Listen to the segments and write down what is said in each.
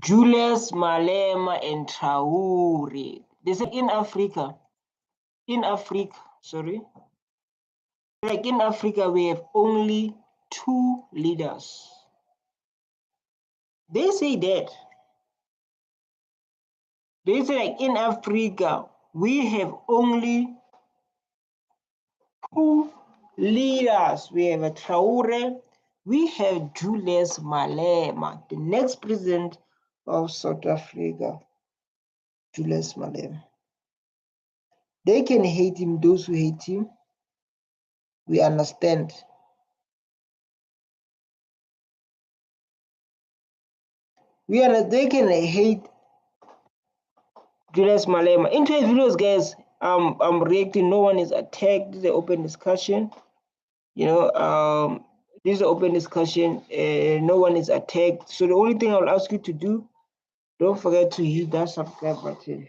Julius Malema and Traoré. They said in Africa, sorry, like in Africa, we have only 2 leaders. They say that. They say like in Africa, we have only 2 leaders. We have a Traoré, we have Julius Malema, the next president of South Africa, Julius Malema. They can hate him, those who hate him. We understand. They can hate Julius Malema. Into his videos, guys, I'm reacting. No one is attacked. This is an open discussion. You know, this is an open discussion. No one is attacked. So the only thing I'll ask you to do, don't forget to hit that subscribe button.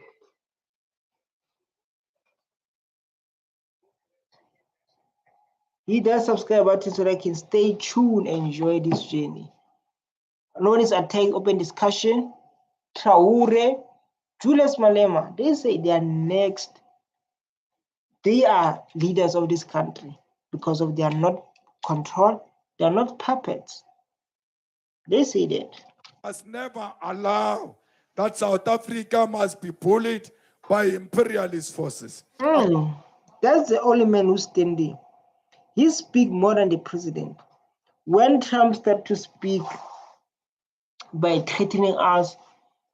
Hit that subscribe button so that I can stay tuned and enjoy this journey. No one is attacked. Open discussion. Traoré, Julius Malema, they say they are next. They are leaders of this country because of they are not controlled, they are not puppets. They say that. Must never allow that South Africa must be bullied by imperialist forces. That's the only man who's standing. He speaks more than the president. When Trump started to speak by threatening us,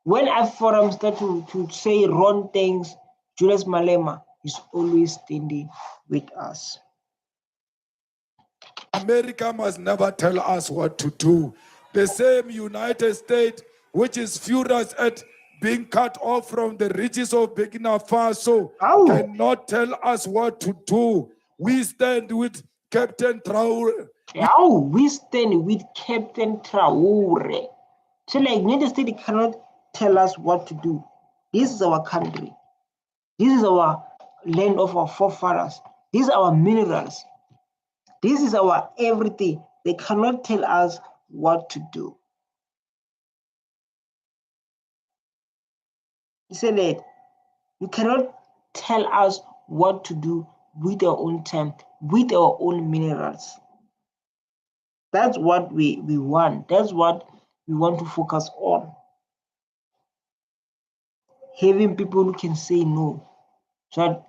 when our forum started to say wrong things, Julius Malema is always standing with us. America must never tell us what to do. The same United States, which is furious at being cut off from the riches of Burkina Faso, cannot tell us what to do. We stand with Captain Traoré. We stand with Captain Traoré. So like United States cannot tell us what to do. This is our country. This is our land of our forefathers. These are our minerals. This is our everything. They cannot tell us what to do. He said that you cannot tell us what to do with our own time, with our own minerals. That's what we want. That's what we want to focus on. Having people who can say no. So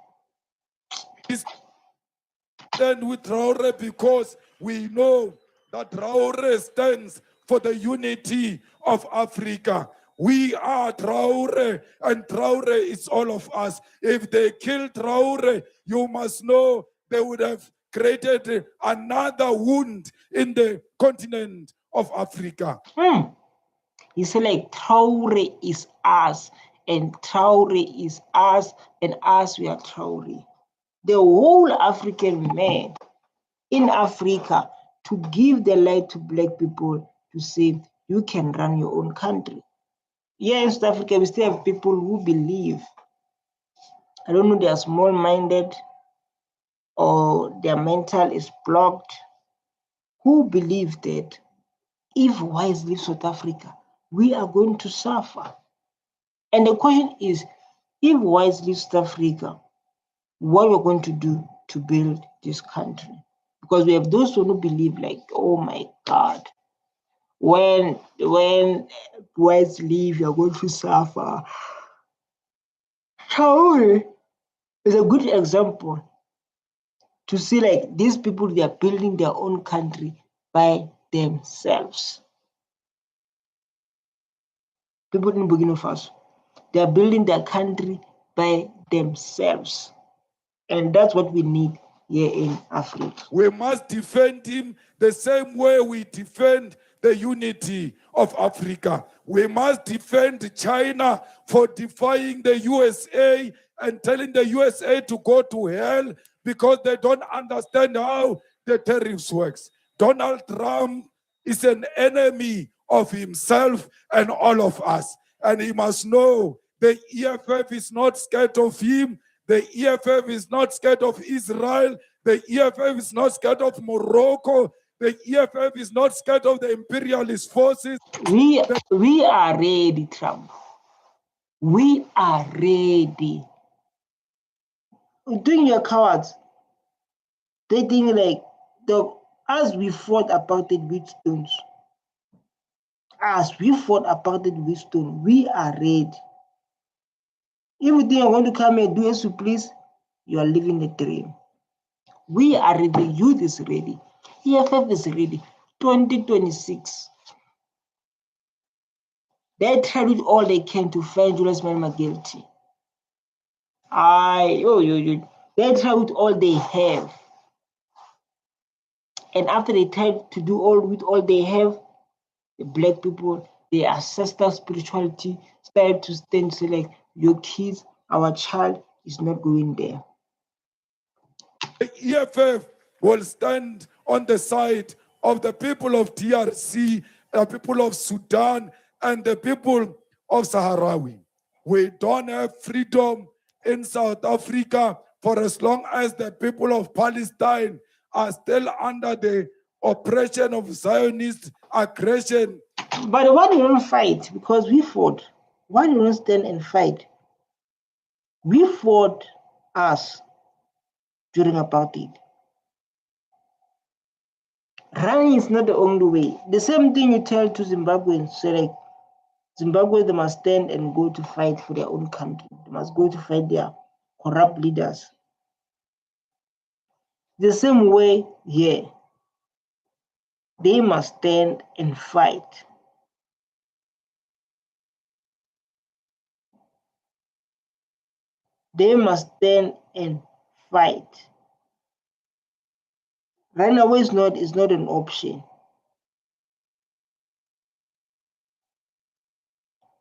stand with Traoré because we know that Traoré stands for the unity of Africa. We are Traoré, and Traoré is all of us. If they kill Traoré, you must know they would have created another wound in the continent of Africa. He said like Traoré is us, and Traoré is us, and us we are Traoré. The whole African man in Africa to give the light to black people to say you can run your own country. Here in South Africa, we still have people who believe, I don't know, they are small-minded or their mental is blocked, who believe that if whites leave South Africa, we are going to suffer. And the question is, if whites leave South Africa, what we're going to do to build this country? Because we have those who believe like, oh my God, when whites leave, you're going to suffer. Traoré is a good example to see like these people, they are building their own country by themselves. People in Burkina Faso, they are building their country by themselves. And that's what we need here in Africa. We must defend him the same way we defend the unity of Africa. We must defend China for defying the USA and telling the USA to go to hell because they don't understand how the tariffs works. Donald Trump is an enemy of himself and all of us. And he must know the EFF is not scared of him. The EFF is not scared of Israel. The EFF is not scared of Morocco. The EFF is not scared of the imperialist forces. We are ready, Trump. We are ready. Doing your cowards. They think like as we fought apartheid with stones. As we fought apartheid with stones, we are ready. If you think you're going to come and do as you please, you are living the dream. We are ready. Youth is ready. EFF is ready. 2026. They tried with all they can to find Julius Malema guilty. They tried with all they have. And after they tried to do all they have, the black people, their ancestral spirituality started to stand, say like, your kids, our child is not going there. The EFF will stand on the side of the people of DRC, the people of Sudan, and the people of Sahrawi. We don't have freedom in South Africa for as long as the people of Palestine are still under the oppression of Zionist aggression. But why do you don't fight? Because we fought. Why do you don't stand and fight? We fought us during apartheid. Running is not the only way. The same thing you tell to Zimbabweans, say like, Zimbabwe, they must stand and go to fight for their own country. They must go to fight their corrupt leaders. The same way here. They must stand and fight. They must stand and fight. Runaway is not an option.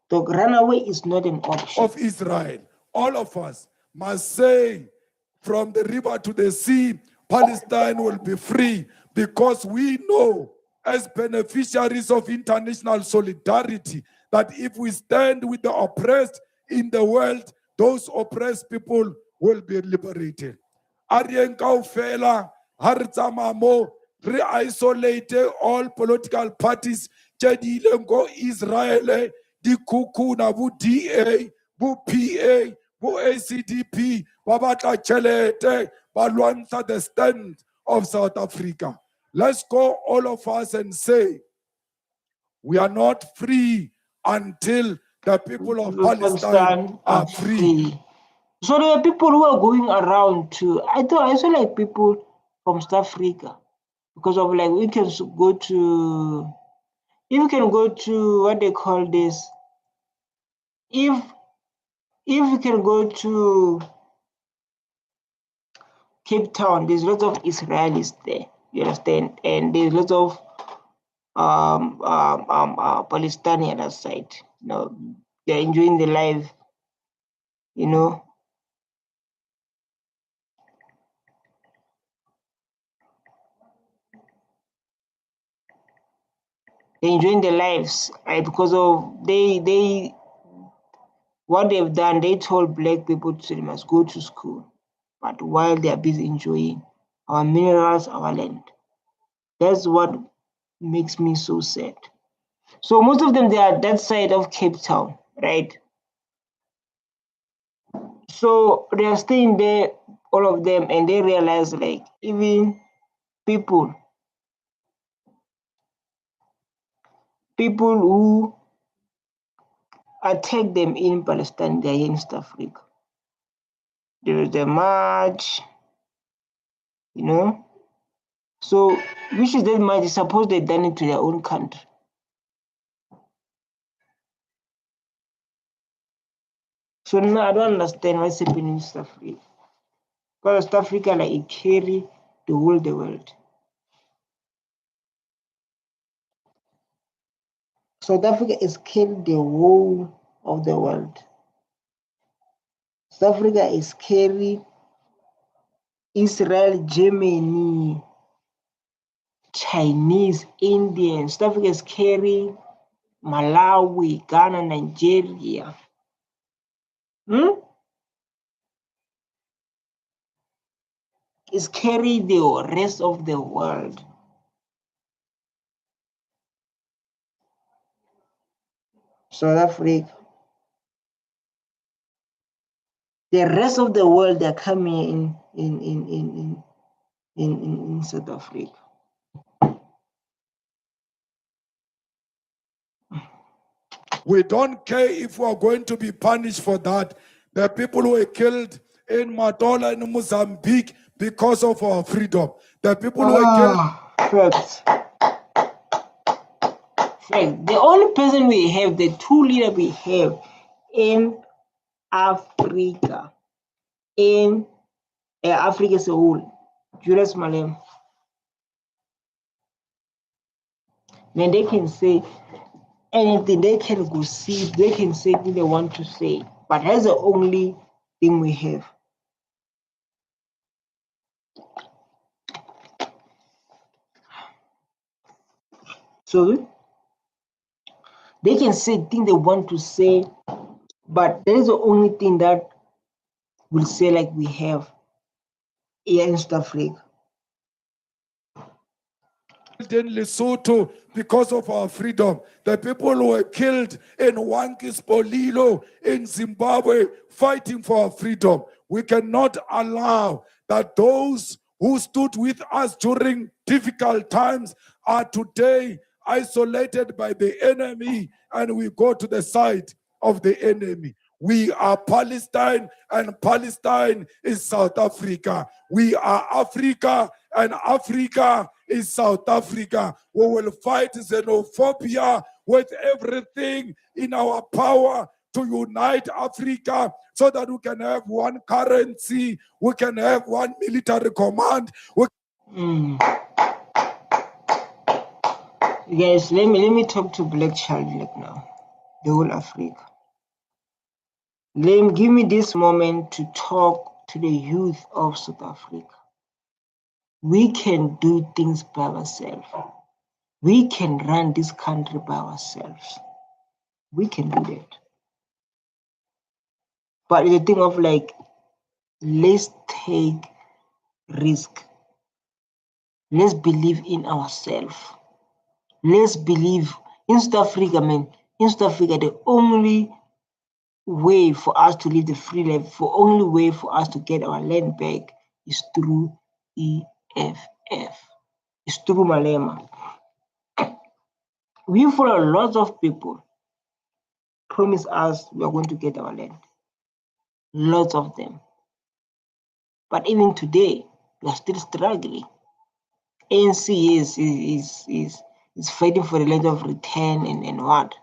The runaway is not an option. Of Israel, all of us must say, from the river to the sea, Palestine will be free, because we know, as beneficiaries of international solidarity, that if we stand with the oppressed in the world, those oppressed people will be liberated. Arien kaofela ha re tsamaya mo re isolate all political parties tse di ileng go Israel, di kukuna bo DA, bo PA, bo ACDP, ba batla tšhelete, ba lwantsha the stand of South Africa. Let's go, all of us, and say, we are not free until the people of Palestine are free. So there are people who are going around to, I saw like people from South Africa, because of like, we can go to, if you can go to, what they call this, if you can go to Cape Town, there's lots of Israelis there, you understand, and there's lots of Palestinian on that side. You know, they're enjoying the life, you know. They're enjoying their lives, right? Because of what they've done, they told black people they must go to school, but while they are busy enjoying our minerals, our land. That's what makes me so sad. So most of them, they are that side of Cape Town, right? So they are staying there, all of them, and they realize like even people who attack them in Palestine, they are in South Africa. There is a march, you know. So which is that march? Suppose they done it to their own country. So now I don't understand what's happening in South Africa. Because South Africa, like, it carry the whole the world. South Africa is carrying the whole of the world. South Africa is carrying Israel, Germany, Chinese, Indians. South Africa is carrying Malawi, Ghana, Nigeria. It's carrying the rest of the world. South Africa. The rest of the world, they're coming in South Africa. We don't care if we are going to be punished for that. The people who were killed in Matola in Mozambique because of our freedom. The people who were killed. Facts. The only person we have, the true leader we have in Africa, in Africa as a whole, Julius Malema. Then they can say anything, they can go see, they can say what they want to say, but that's the only thing we have. So they can say things they want to say, but that is the only thing that will say like we have here in South Africa. In Lesotho because of our freedom. The people who were killed in Wangisbolilo in Zimbabwe fighting for our freedom. We cannot allow that those who stood with us during difficult times are today isolated by the enemy and we go to the side of the enemy. We are Palestine and Palestine is South Africa. We are Africa and Africa is South Africa. We will fight xenophobia with everything in our power to unite Africa so that we can have one currency, we can have one military command. Guys, let me talk to Black Child like now, the whole Africa. Give me this moment to talk to the youth of South Africa. We can do things by ourselves. We can run this country by ourselves. We can do that. But the thing of like, let's take risk. Let's believe in ourselves. Let's believe in South Africa, man. In South Africa, the only way for us to live the free life, the only way for us to get our land back is through EFF. It's through Malema. We follow lots of people promise us we are going to get our land. Lots of them. But even today, we are still struggling. ANC is fighting for the land of return and what?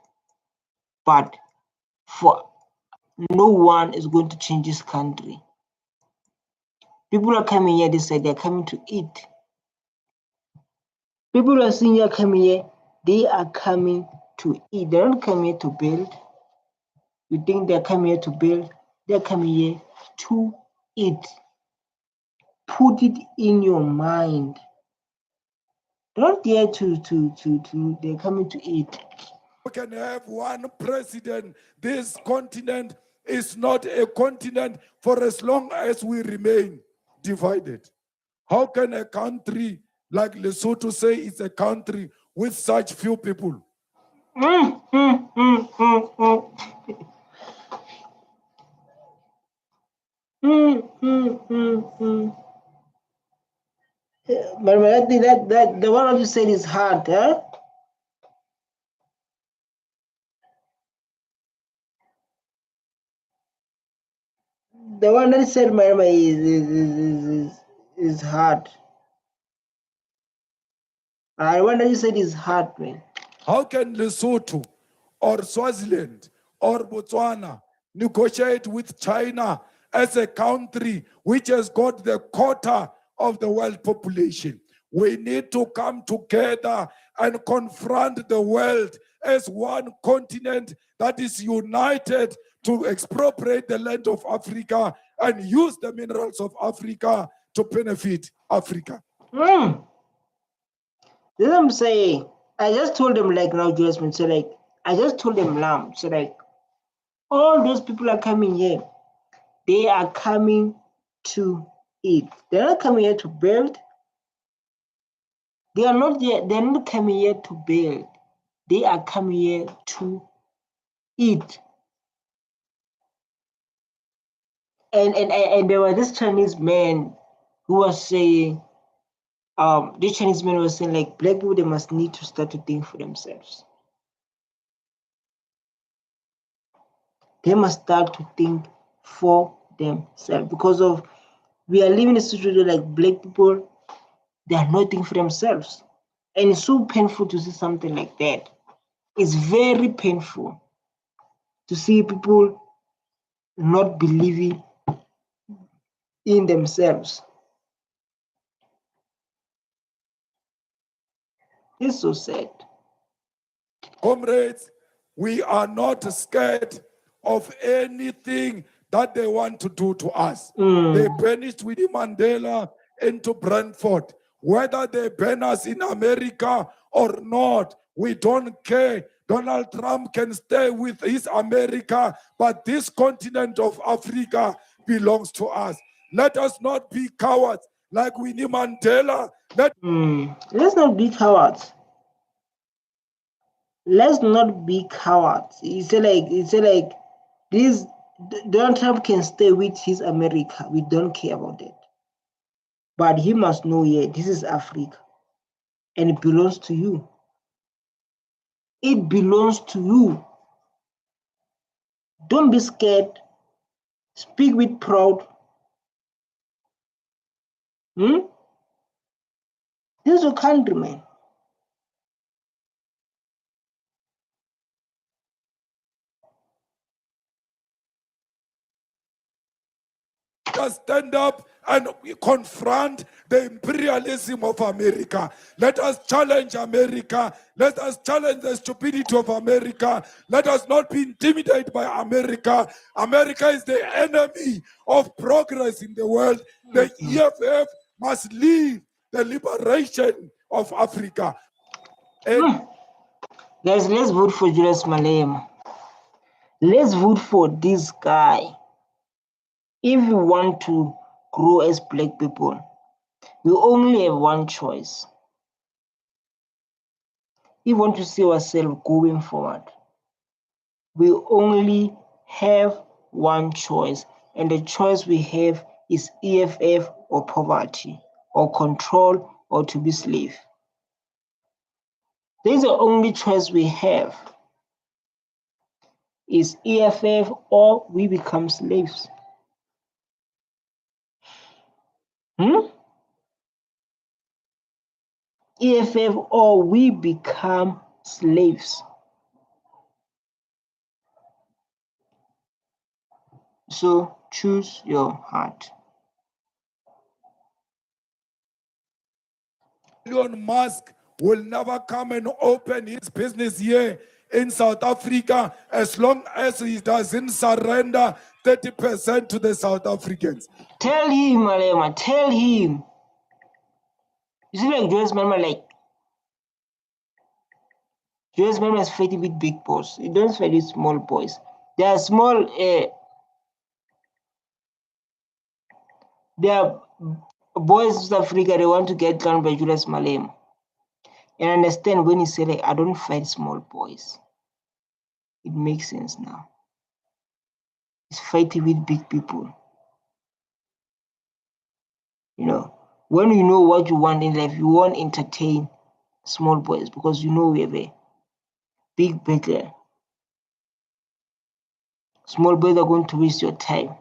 But for no one is going to change this country. People are coming here, they say they're coming to eat. People are saying they're coming here, they are coming to eat. They're not coming here to build. You think they're coming here to build? They're coming here to eat. Put it in your mind. Don't dare they're coming to eat. We can have one president. This continent is not a continent for as long as we remain divided. How can a country like Lesotho say it's a country with such few people? But I think that the one you said is hard, huh? The one that said Marima is hard. I one that you said is hard, man. How can Lesotho or Swaziland or Botswana negotiate with China as a country which has got the quota of the world population? We need to come together and confront the world as one continent that is united to expropriate the land of Africa and use the minerals of Africa to benefit Africa. This is what I'm saying. I just told them like now, Julius, so like I just told them now, so like all those people are coming here. They are coming to eat. They're not coming here to build. They are not here. They're not coming here to build. They are coming here to eat. And there was this Chinese man who was saying, this Chinese man was saying, like, black people, they must need to start to think for themselves. They must start to think for themselves, because of we are living in a situation like black people, they are not thinking for themselves. And it's so painful to see something like that. It's very painful to see people not believing in themselves. It's so sad. Comrades, we are not scared of anything that they want to do to us. They banished Winnie Mandela into Brentford. Whether they ban us in America or not, we don't care. Donald Trump can stay with his America, but this continent of Africa belongs to us. Let us not be cowards like Winnie Mandela. Let's not be cowards. Let's not be cowards. It's like this. Donald Trump can stay with his America. We don't care about that. But he must know, yeah, this is Africa. And it belongs to you. It belongs to you. Don't be scared. Speak with proud. This is your country, man. Let us stand up and confront the imperialism of America. Let us challenge America. Let us challenge the stupidity of America. Let us not be intimidated by America. America is the enemy of progress in the world. The EFF must lead the liberation of Africa. Guys, let's vote for Julius Malema. Let's vote for this guy. If we want to grow as black people, we only have one choice. If we want to see ourselves going forward, we only have one choice. And the choice we have is EFF or poverty, or control, or to be slave. This is the only choice we have. Is EFF or we become slaves. EFF or we become slaves. So choose your heart. Elon Musk will never come and open his business here in South Africa as long as he doesn't surrender 30% to the South Africans. Tell him, Malema, tell him. You see, like Julius Malema, Julius Malema is fighting with big boys. He don't fight with small boys. They are small. They are boys in South Africa. They want to get done by Julius Malema. And understand when he say, like, I don't fight small boys. It makes sense now. He's fighting with big people. You know, when you know what you want in life, you won't entertain small boys because you know we have a big battle. Small boys are going to waste your time.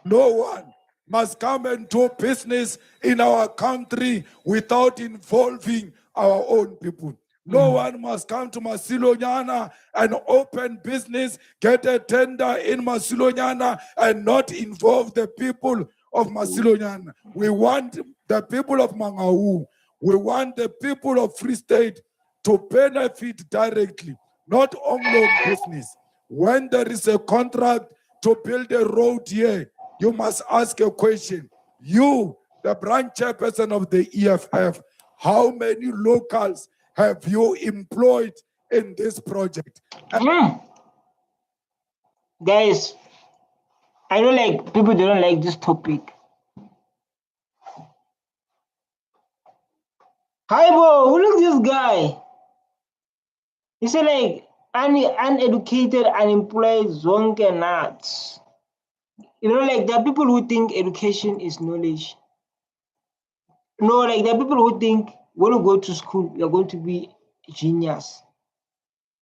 No one must come and do business in our country without involving our own people. No one must come to Masilonyana and open business, get a tender in Masilonyana and not involve the people of Masilonyana. We want the people of Mangaung, we want the people of Free State to benefit directly, not only on business. When there is a contract to build a road here, you must ask a question. You, the branch chairperson of the EFF, how many locals have you employed in this project? Guys, I don't like, people don't like this topic. Hi, bro, look at this guy. He said like uneducated, unemployed, zonke nuts. You know, like there are people who think education is knowledge. No, like there are people who think when you go to school, you're going to be a genius.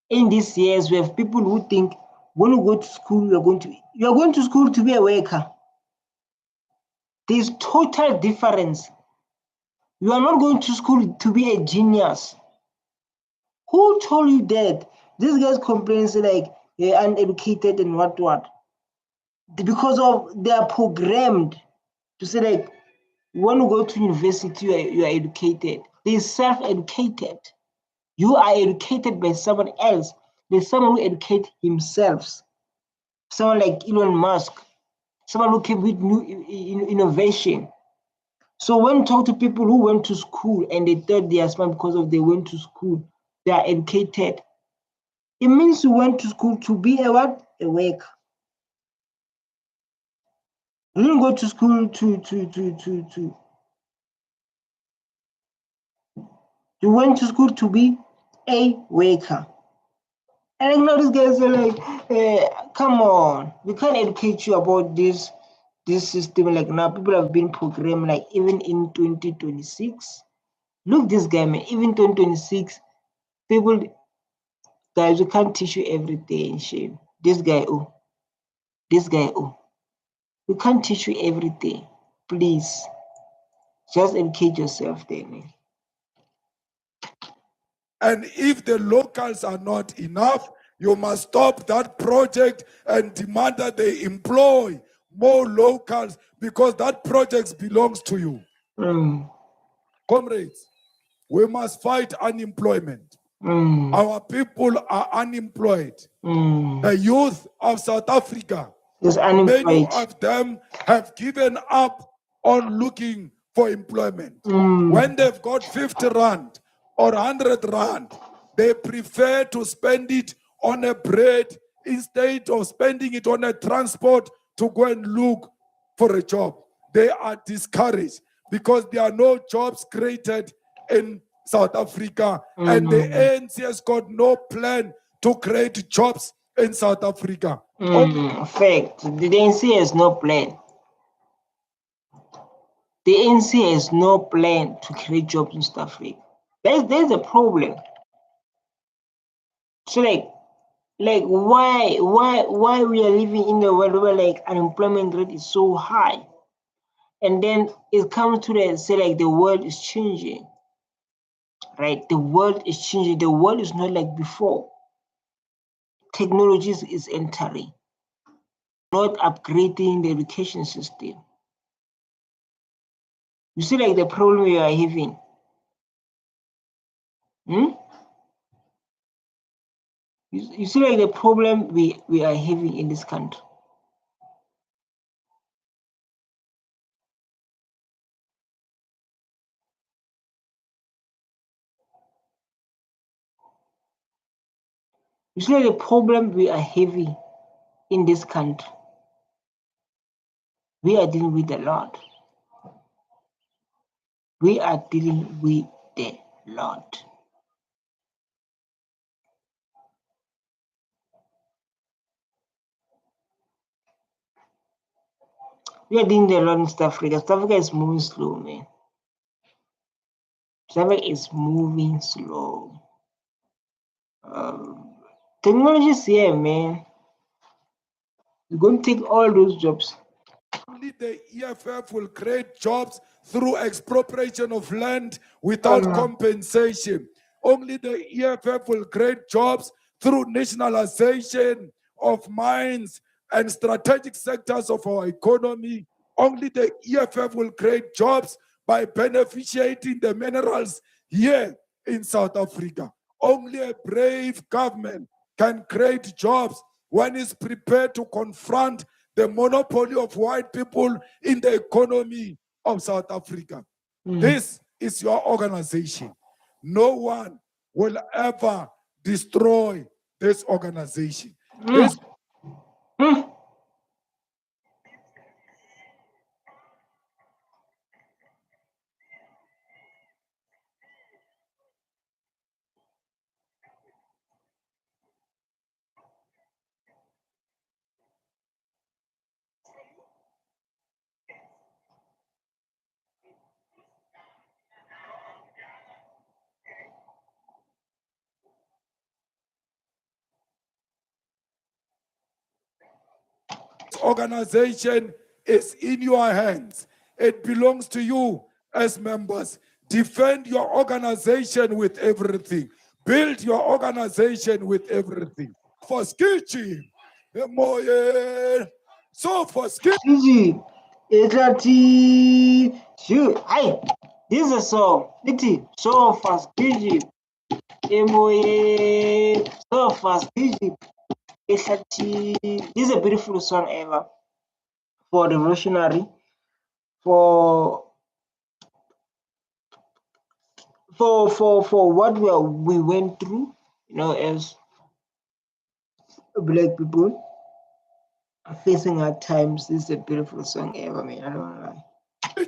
In these years, we have people who think when you go to school, you're going to school to be a worker. There's total difference. You are not going to school to be a genius. Who told you that? These guys complain like they're uneducated and what? Because of they are programmed to say like when you go to university, you are educated. They're self-educated. You are educated by someone else. There's someone who educates himself. Someone like Elon Musk. Someone who came with new innovation. So when you talk to people who went to school and they thought they are smart because of they went to school, they are educated. It means you went to school to be a what? A worker. You didn't go to school to. You went to school to be a worker. And I know these guys are like, come on, we can't educate you about this system. Like now, people have been programmed. Like even in 2026, look this guy, man. Even 2026, people, guys, we can't teach you everything. Shame. This guy, we can't teach you everything. Please, just educate yourself, there, man. And if the locals are not enough, you must stop that project and demand that they employ more locals because that project belongs to you. Comrades, we must fight unemployment. Our people are unemployed. The youth of South Africa, many of them have given up on looking for employment. When they've got 50 rand or 100 rand, they prefer to spend it on a bread instead of spending it on a transport to go and look for a job. They are discouraged because there are no jobs created in South Africa, and the ANC has got no plan to create jobs in South Africa. Fact, the ANC has no plan. The ANC has no plan to create jobs in South Africa. There's a problem. So like why we are living in a world where like unemployment rate is so high, and then it comes to the say like the world is changing, right? The world is changing. The world is not like before. Technologies is entering, not upgrading the education system. You see like the problem we are having. You see like the problem we are having in this country. You see like the problem we are having in this country. We are dealing with a lot. We are dealing with a lot. We are dealing with a lot in South Africa. South Africa is moving slow, man. South Africa is moving slow. Technology is here, man. You're going to take all those jobs. Only the EFF will create jobs through expropriation of land without compensation. Only the EFF will create jobs through nationalization of mines and strategic sectors of our economy. Only the EFF will create jobs by beneficiating the minerals here in South Africa. Only a brave government can create jobs one is prepared to confront the monopoly of white people in the economy of South Africa. This is your organization. No one will ever destroy this organization. This organization is in your hands. It belongs to you as members. Defend your organization with everything. Build your organization with everything. For Skichi, so for Skichi, hi, this is a song. So for Skichi, so for Skichi. This is a beautiful song ever for revolutionary, for what we went through, as black people facing hard times. This is a beautiful song ever, man. I don't know. This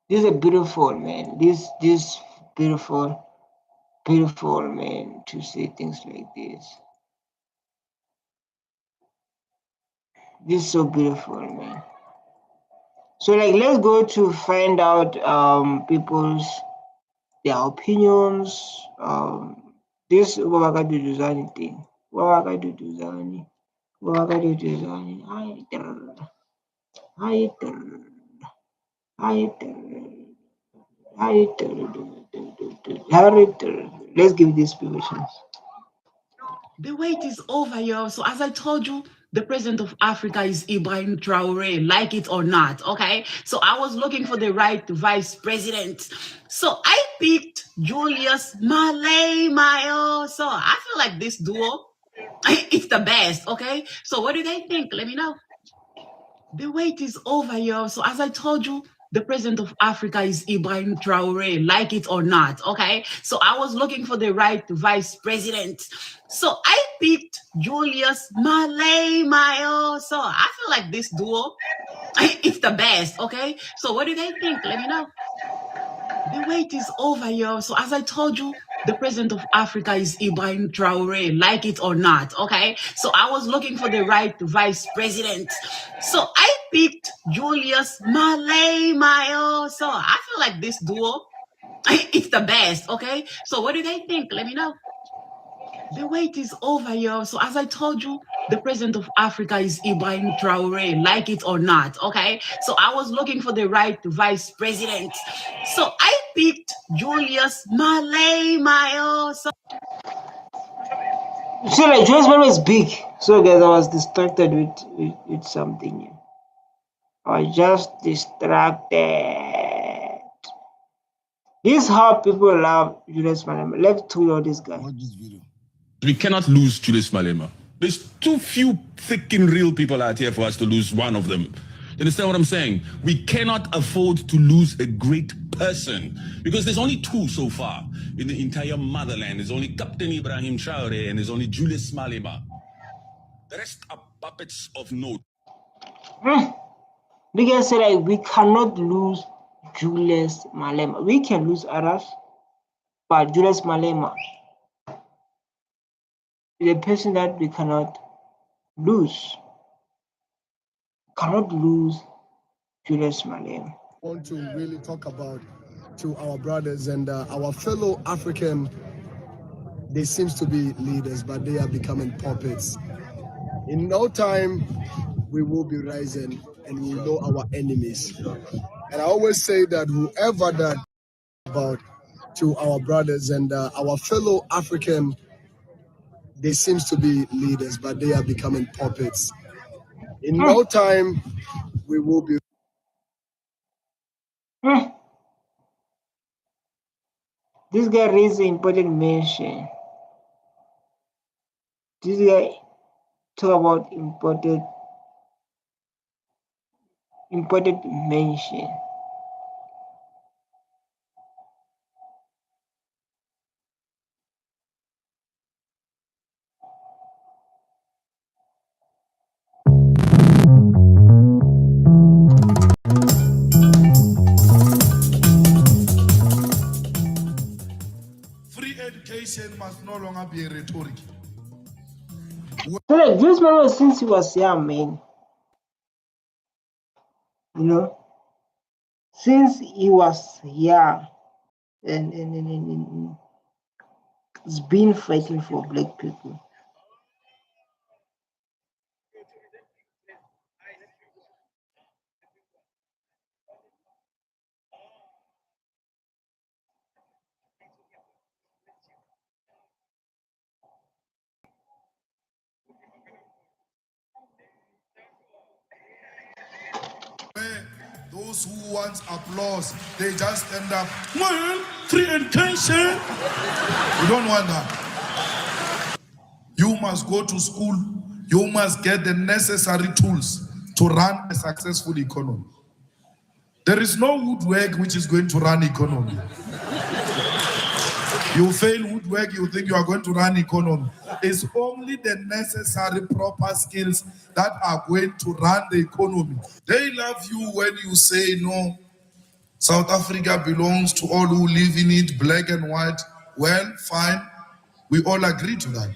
is a beautiful, man. This beautiful, man, to see things like this. This is so beautiful, man. So, like, let's go to find out people's their opinions. This Wawakaduduzani thing. Wawakaduduzani. Let's give this people a chance. The wait is over, yo. So as I told you, the president of Africa is Ibrahim Traoré, like it or not, okay? So I was looking for the right vice president. So I picked Julius Malema, yo. So I feel like this duo, it's the best, okay? So what do they think? Let me know. The wait is over, yo. So as I told you, the president of Africa is Ibrahim Traoré, like it or not, okay? So I was looking for the right vice president. So I picked Julius Malema, yo. So I feel like this duo, it's the best, okay? So what do they think? Let me know. The wait is over, yo. So as I told you, the president of Africa is Ibrahim Traoré, like it or not, okay? So I was looking for the right vice president. So I picked Julius Malema, yo. So I feel like this duo, it's the best, okay? So what do they think? Let me know. The wait is over, yo. So as I told you, the president of Africa is Ibrahim Traoré, like it or not, okay? So I was looking for the right vice president. So I picked Julius Malema, yo. So like Julius Malema is big. So guys, I was distracted with something. I was just distracted. This is how people love Julius Malema. Let's tweet out this guy. Watch this video. We cannot lose Julius Malema. There's too few thick and real people out here for us to lose one of them. You understand what I'm saying? We cannot afford to lose a great person because there's only two so far in the entire motherland. There's only Captain Ibrahim Traoré and there's only Julius Malema. The rest are puppets of note. The guy said like we cannot lose Julius Malema. We can lose others, but Julius Malema, the person that we cannot lose. Cannot lose Julius Malema. I want to really talk about to our brothers and our fellow African. They seems to be leaders, but they are becoming puppets. In no time, we will be rising and we will know our enemies. And I always say that whoever that about to our brothers and our fellow African. They seems to be leaders, but they are becoming puppets. In no time, we will be This guy raises an important mention. This guy talk about important mention. Free education must no longer be a rhetoric. So like Julius Malema, since he was young, man, you know, since he was young, and he's been fighting for black people. Those who want applause, they just end up, well, free education. You don't want that. You must go to school. You must get the necessary tools to run a successful economy. There is no woodwork which is going to run economy. You fail woodwork, you think you are going to run economy. It's only the necessary proper skills that are going to run the economy. They love you when you say, no, South Africa belongs to all who live in it, black and white. Well, fine. We all agree to that.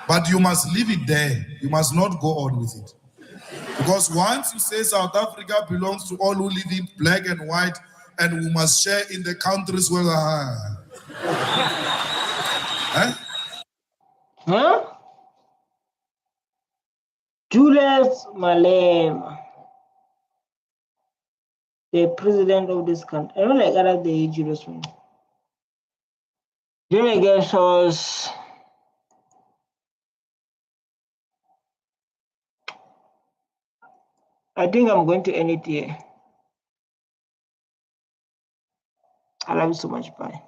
But you must leave it there. You must not go on with it. Because once you say South Africa belongs to all who live in black and white, and we must share in the countries where Julius Malema, the president of this country. I don't like other the Julius Malema. Then I guess was I think I'm going to end it here. I love you so much. Bye.